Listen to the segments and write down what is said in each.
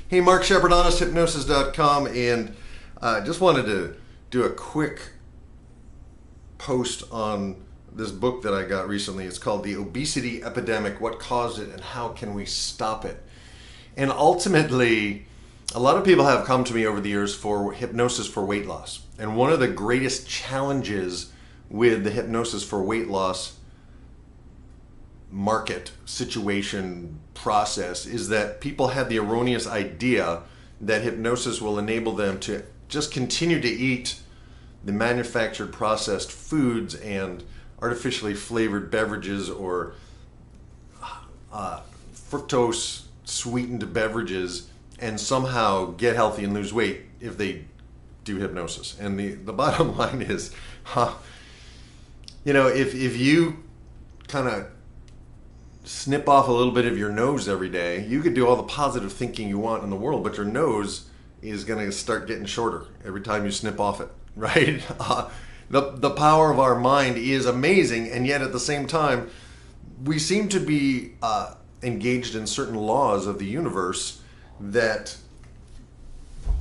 Hey, Mark Shepard, honesthypnosis.com, and just wanted to do a quick post on this book that I got recently. It's called The Obesity Epidemic, What Caused It and How Can We Stop It? And ultimately, a lot of people have come to me over the years for hypnosis for weight loss. And one of the greatest challenges with the hypnosis for weight loss market situation process is that people have the erroneous idea that hypnosis will enable them to just continue to eat the manufactured processed foods and artificially flavored beverages or fructose sweetened beverages and somehow get healthy and lose weight if they do hypnosis. And the bottom line is, if you kind of snip off a little bit of your nose every day, you could do all the positive thinking you want in the world, but your nose is going to start getting shorter every time you snip off it, right? The power of our mind is amazing, and yet at the same time, we seem to be engaged in certain laws of the universe that,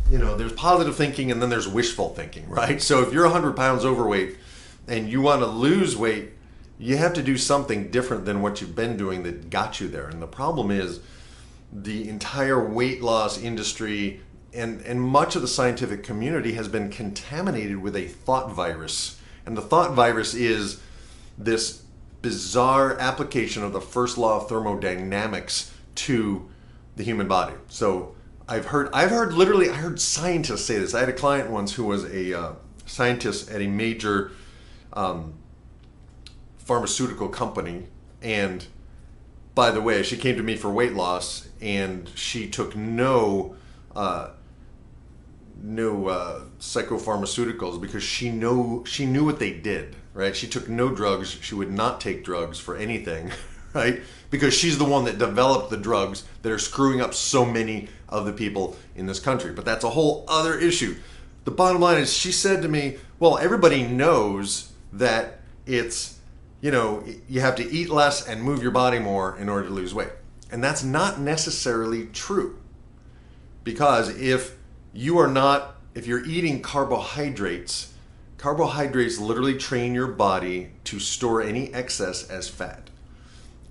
there's positive thinking and then there's wishful thinking, right? So if you're 100 pounds overweight and you want to lose weight, you have to do something different than what you've been doing that got you there. And the problem is the entire weight loss industry and much of the scientific community has been contaminated with a thought virus. And the thought virus is this bizarre application of the first law of thermodynamics to the human body. So I heard scientists say this. I had a client once who was a scientist at a major pharmaceutical company, and by the way, she came to me for weight loss, and she took no psychopharmaceuticals because she knew what they did, right? She took no drugs. She would not take drugs for anything, right? Because she's the one that developed the drugs that are screwing up so many of the people in this country. But that's a whole other issue. The bottom line is, she said to me, well, everybody knows that it's you have to eat less and move your body more in order to lose weight. And that's not necessarily true. Because if you're eating carbohydrates literally train your body to store any excess as fat.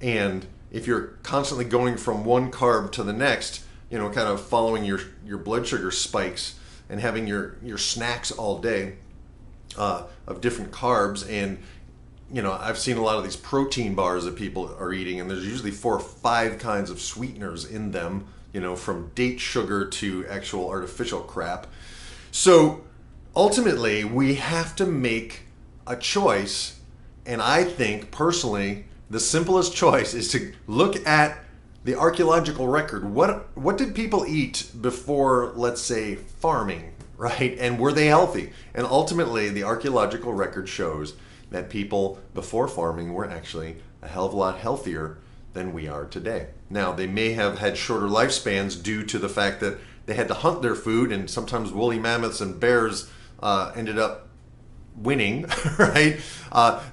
And if you're constantly going from one carb to the next, kind of following your blood sugar spikes and having your snacks all day of different carbs, and I've seen a lot of these protein bars that people are eating, and there's usually 4 or 5 kinds of sweeteners in them, from date sugar to actual artificial crap. So ultimately, we have to make a choice, and I think personally, the simplest choice is to look at the archaeological record. What did people eat before, let's say, farming, right? And were they healthy? And ultimately, the archaeological record shows that people before farming were actually a hell of a lot healthier than we are today. Now, they may have had shorter lifespans due to the fact that they had to hunt their food, and sometimes woolly mammoths and bears ended up winning, right?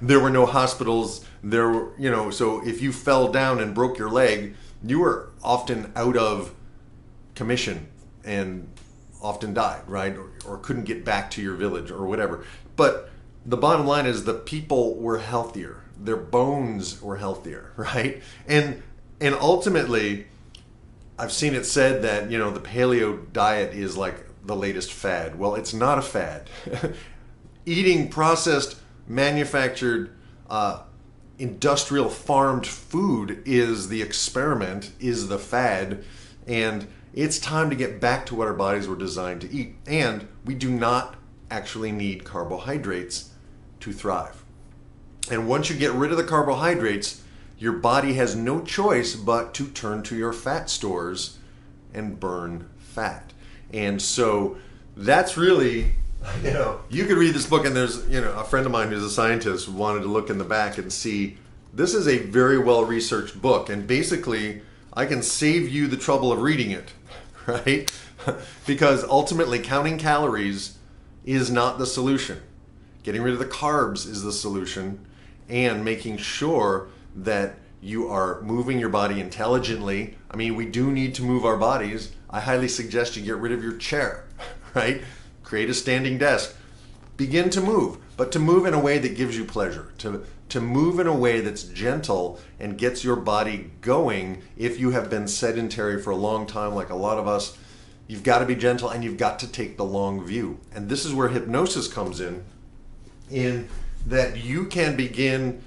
There were no hospitals. So if you fell down and broke your leg, you were often out of commission and often died, right? Or couldn't get back to your village or whatever. But the bottom line is the people were healthier. Their bones were healthier, right? And ultimately, I've seen it said that, the paleo diet is like the latest fad. Well, it's not a fad. Eating processed, manufactured, industrial farmed food is the experiment, is the fad, and it's time to get back to what our bodies were designed to eat. And we do not actually need carbohydrates to thrive. And once you get rid of the carbohydrates, your body has no choice but to turn to your fat stores and burn fat. And so that's really, you could read this book, and there's, a friend of mine who's a scientist wanted to look in the back and see, this is a very well-researched book, and basically I can save you the trouble of reading it, right? Because ultimately counting calories is not the solution. Getting rid of the carbs is the solution, and making sure that you are moving your body intelligently. I mean, we do need to move our bodies. I highly suggest you get rid of your chair, right? Create a standing desk. Begin to move, but to move in a way that gives you pleasure, to move in a way that's gentle and gets your body going. If you have been sedentary for a long time, like a lot of us, you've got to be gentle and you've got to take the long view. And this is where hypnosis comes in that you can begin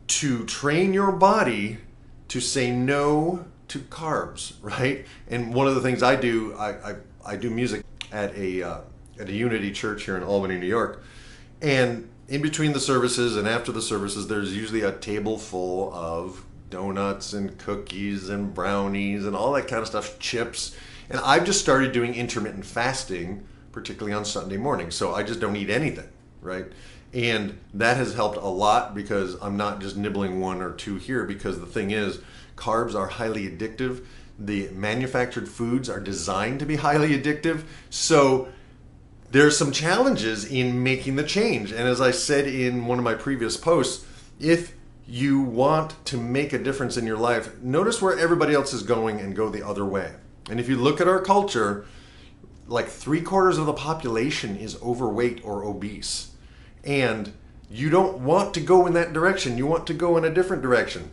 to train your body to say no to carbs, right? And one of the things I do, I do music at a Unity church here in Albany, New York. And in between the services and after the services, there's usually a table full of donuts and cookies and brownies and all that kind of stuff, chips. And I've just started doing intermittent fasting, particularly on Sunday morning. So I just don't eat anything, right? And that has helped a lot because I'm not just nibbling one or two here, because the thing is, carbs are highly addictive. The manufactured foods are designed to be highly addictive. So there's some challenges in making the change. And as I said in one of my previous posts, if you want to make a difference in your life, notice where everybody else is going and go the other way. And if you look at our culture, like 3/4 of the population is overweight or obese. And you don't want to go in that direction. You want to go in a different direction.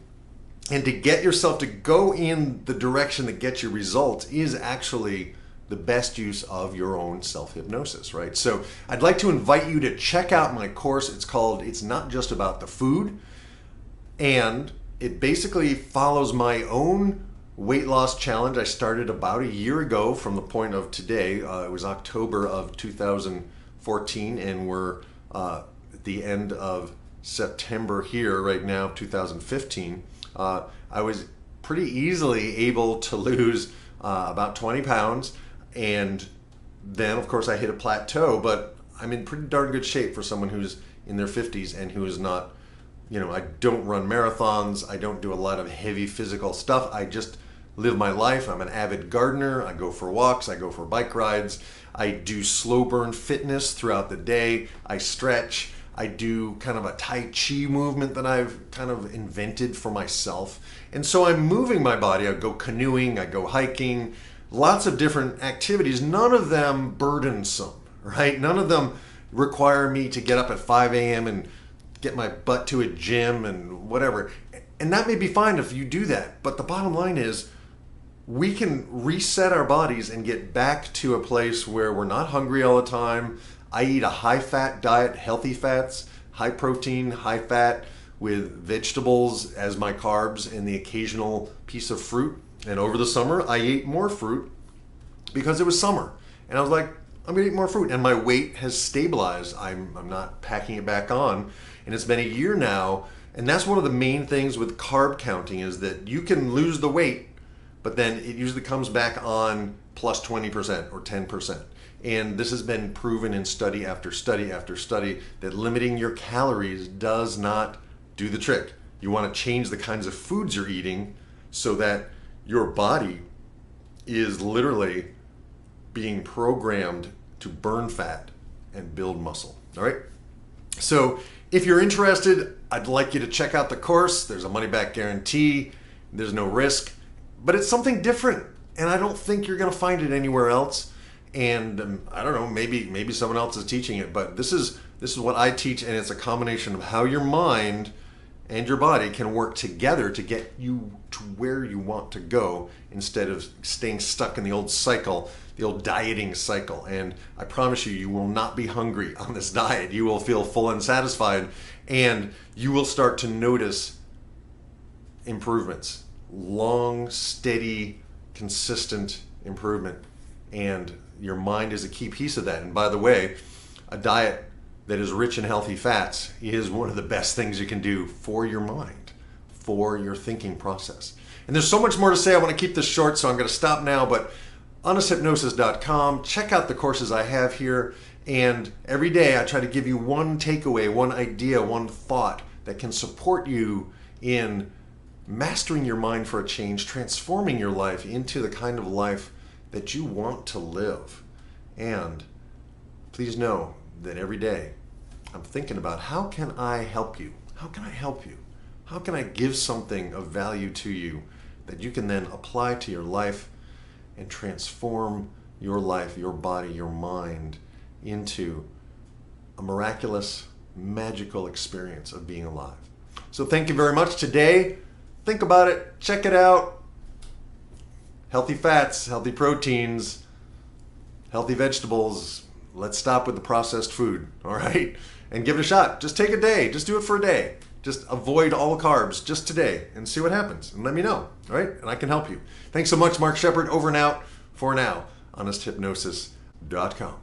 And to get yourself to go in the direction that gets you results is actually the best use of your own self-hypnosis, right? So I'd like to invite you to check out my course. It's called It's Not Just About the Food. And it basically follows my own weight loss challenge I started about a year ago from the point of today. It was October of 2014, and we're at the end of September here right now, 2015. I was pretty easily able to lose about 20 pounds. And then, of course, I hit a plateau, but I'm in pretty darn good shape for someone who's in their 50s and who is not, I don't run marathons. I don't do a lot of heavy physical stuff. I just live my life. I'm an avid gardener. I go for walks. I go for bike rides. I do slow burn fitness throughout the day. I stretch. I do kind of a Tai Chi movement that I've kind of invented for myself. And so I'm moving my body. I go canoeing. I go hiking. Lots of different activities, none of them burdensome, right? None of them require me to get up at 5 a.m. and get my butt to a gym and whatever. And that may be fine if you do that. But the bottom line is we can reset our bodies and get back to a place where we're not hungry all the time. I eat a high-fat diet, healthy fats, high protein, high fat, with vegetables as my carbs and the occasional piece of fruit. And over the summer, I ate more fruit because it was summer. And I was like, I'm gonna eat more fruit. And my weight has stabilized. I'm not packing it back on. And it's been a year now. And that's one of the main things with carb counting is that you can lose the weight, but then it usually comes back on plus 20% or 10%. And this has been proven in study after study after study that limiting your calories does not do the trick. You wanna change the kinds of foods you're eating so that your body is literally being programmed to burn fat and build muscle. All right. So if you're interested, I'd like you to check out the course. There's a money back guarantee. There's no risk, but it's something different. And I don't think you're going to find it anywhere else. And I don't know, maybe someone else is teaching it, but this is what I teach. And it's a combination of how your mind and your body can work together to get you to where you want to go instead of staying stuck in the old cycle, the old dieting cycle. And I promise you, you will not be hungry on this diet. You will feel full and satisfied, and you will start to notice improvements, long, steady, consistent improvement. And your mind is a key piece of that. And by the way, a diet that is rich in healthy fats is one of the best things you can do for your mind, for your thinking process. And there's so much more to say. I want to keep this short, so I'm going to stop now. But honesthypnosis.com, check out the courses I have here. And every day I try to give you one takeaway, one idea, one thought that can support you in mastering your mind for a change, transforming your life into the kind of life that you want to live. And please know that every day I'm thinking about how can I help you? How can I help you? How can I give something of value to you that you can then apply to your life and transform your life, your body, your mind into a miraculous, magical experience of being alive? So thank you very much today. Think about it. Check it out. Healthy fats, healthy proteins, healthy vegetables. Let's stop with the processed food, all right? And give it a shot. Just take a day. Just do it for a day. Just avoid all carbs just today and see what happens. And let me know, all right? And I can help you. Thanks so much, Mark Shepard. Over and out for now. HonestHypnosis.com.